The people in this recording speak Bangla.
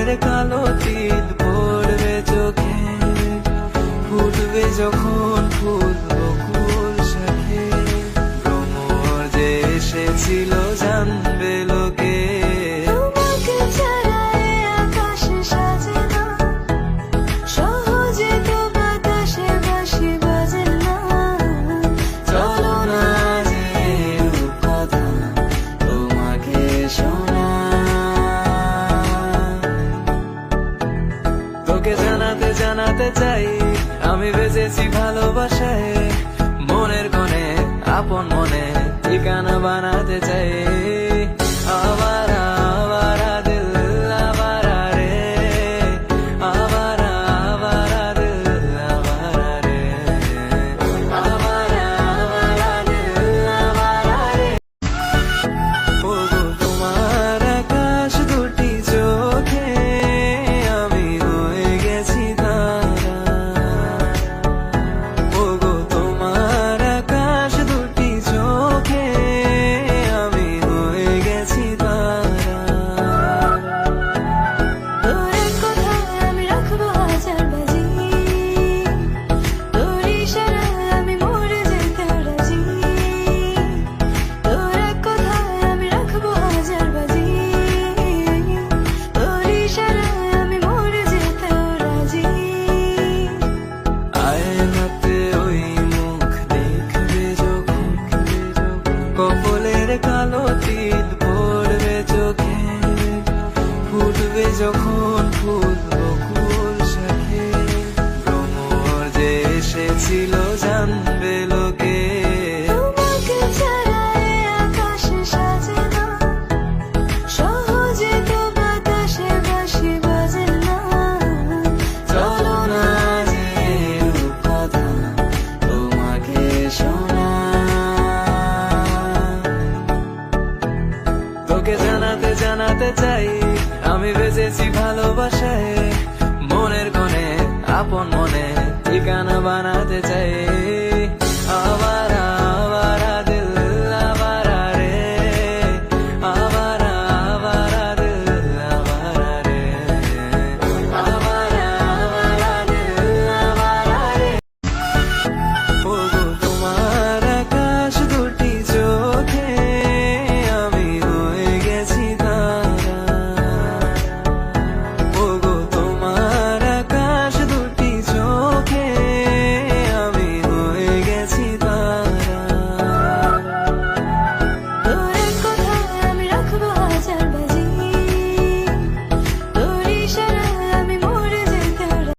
কপলের কালো তিল পড়বে চোখে, ফুটবে যখন ফুল বকুল শাখে। ভ্রমর যে এসেছিল জানবে লোকে, তোমাকে ছাড়া এ আকাশ সাজে না, সহজে তো বাতাসে বাঁশি বাজে না। চলো না যে রূপকথা তোমাকে শোনাই। তোকে জানাতে জানাতে চাই আমি বেঁচেছি ভালোবাসায়, মনের কোণে আপন মনে ঠিকানা বানাতে চাই। আবারা আবারা দিল আবারা রে, আবারা আবারা দিল আবারা রে, আবারা আবারা দিল আবারা রে। ওগো তোমার আকাশ দুটি চোখে আমি হয়ে গেছি তারা। ওগো তোমার আকাশ দুটি চোখে আমি হয়ে গেছি তারা। তোর এক কথায় আমি রাখবো হাজার বাজি, তোর ইশারায় আমি মরে যেতে রাজি। তোর এক কথায় আমি রাখবো হাজার বাজি, তোর ইশারায় আমি মরে যেতে রাজি। আয়নাতে ওই মুখ দেখবে যখন, কপলের কালো তিল পড়বে চোখে, ফুটবে যখন ফুল বকুল শাখে। ভ্রমর যে এসেছিল জানবে লোকে, তোমাকে ছাড়া এ আকাশ সাজে না, সহজে তো বাতাসে বাঁশি বাজে না। চলো না যে রূপকথা তোমাকে শোনাই। তোকে জানাতে জানাতে চাই আমি বেঁচেছি ভালোবাসায়, মনের কোণে আপন মনে ঠিকানা বানাতে চাই।